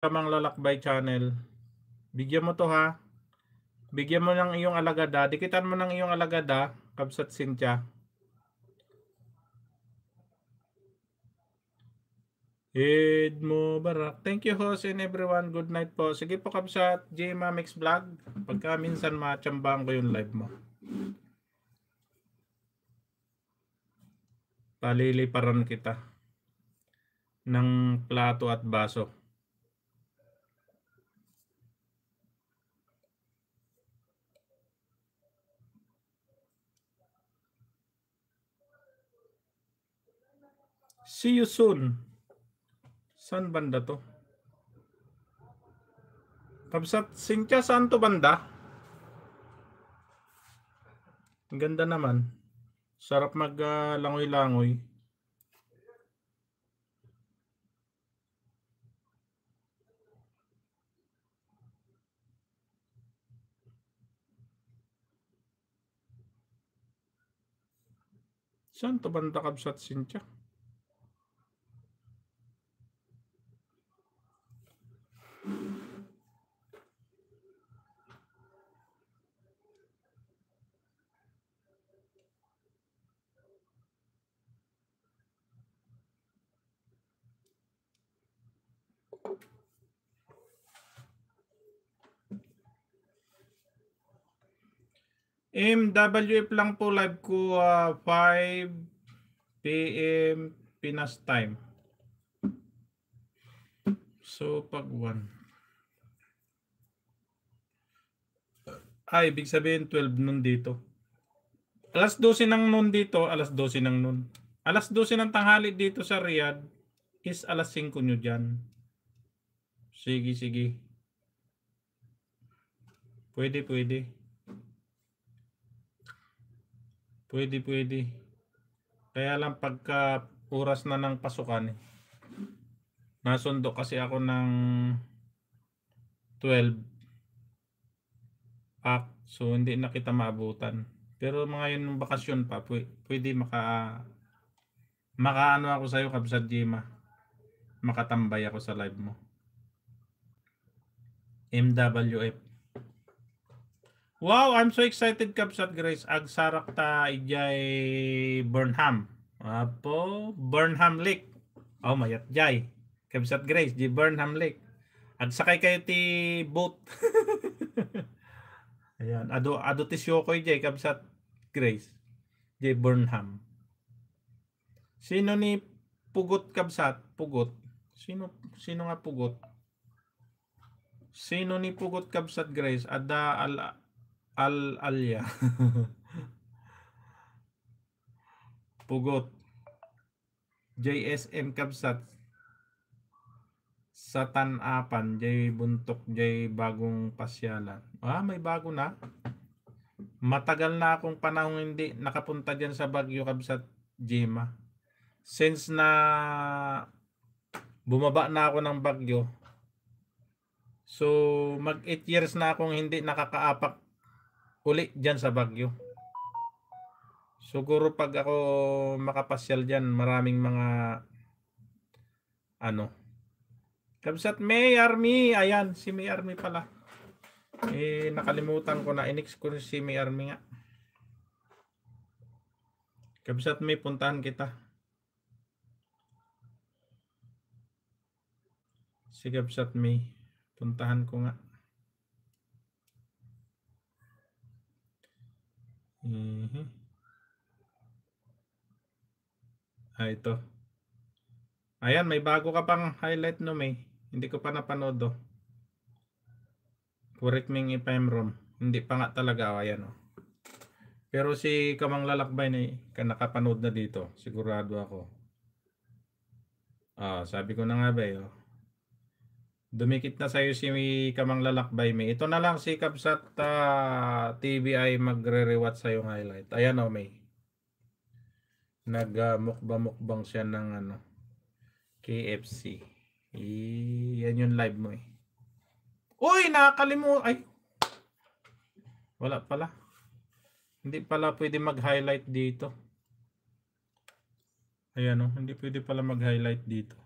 Kamang Lalakbay channel. Bigyan mo to ha. Bigyan mo ng iyong alagada. Dikitan mo ng iyong alagada, Kabsat Cynthia. Eid Mubarak. Thank you host and everyone. Good night po. Sige po Kabsat Jema Mix Vlog. Pagka minsan matiyambang ko yung live mo. Paliliparan kita ng plato at baso. See you soon. Saan banda to? Kabsat Cynthia, saan to banda? Ang ganda naman. Sarap mag-langoy-langoy. Saan to banda Kabsat Cynthia? MWF lang po live ko 5 PM Pinas time. So pag 1. Ibig sabihin 12 noon dito. Alas 12 ng noon dito, alas 12 ng noon. Alas 12 ng tanghali dito sa Riyadh is alas 5 nyo dyan. Sige, sige. Pwede. Pwede. Kaya lang pagka oras na ng pasukan, nasundo kasi ako ng 12 so hindi na kita maabutan. Pero mga yun ng bakasyon pa, pwede makaano ako sa'yo Kabsat Jema. Makatambay ako sa live mo. MWF. Wow, I'm so excited Kabsat Grace. Agsarak ta ijay Burnham. Apo, Burnham Lake. Oh, mayat jay. Kabsat Grace, di Burnham Lake. Agsakay kayo ti boat. Ayan, ado ti Shokoy jay Kabsat Grace. Jay Burnham. Sino ni Pugot Kabsat? Pugot. Sino nga Pugot? Sino ni Pugot Kabsat Grace? Ada Alya. Pugot. JSM Kabsat. Sa Tanapan, Jay Buntok, Jay bagong pasyalan. May bago na. Matagal na akong panahon hindi nakapunta dyan sa Baguio Kabsat Jema. Since na bumaba na ako ng Baguio. So mag 8 years na akong hindi nakakaapak uli dyan sa Baguio. Siguro pag ako makapasyal dyan, maraming mga Kabsat May Army. Ayan, si May Army pala. Nakalimutan ko na. Inix ko si May Army nga. Kabsat May, puntahan kita. Si Kabsat May, puntahan ko nga. Ito. Ayan, may bago ka pang highlight no May. Hindi ko pa napanood Correct me if I'm wrong. Hindi pa nga talaga. Ayan Pero si Kamang Lalakbay na nakapanood na dito. Sigurado ako. Sabi ko na nga ba dumikit na sa'yo si Kamang Lalakbay May. Ito na lang si Kabsat TV ay magre-rewatch sa'yo yung highlight. Ayan May. Nag-mukbang siya ng KFC. Yan yung live mo Uy, nakakalimutan. Ay. Wala pala. Hindi pala pwede mag-highlight dito. Ayan hindi pwede pala mag-highlight dito.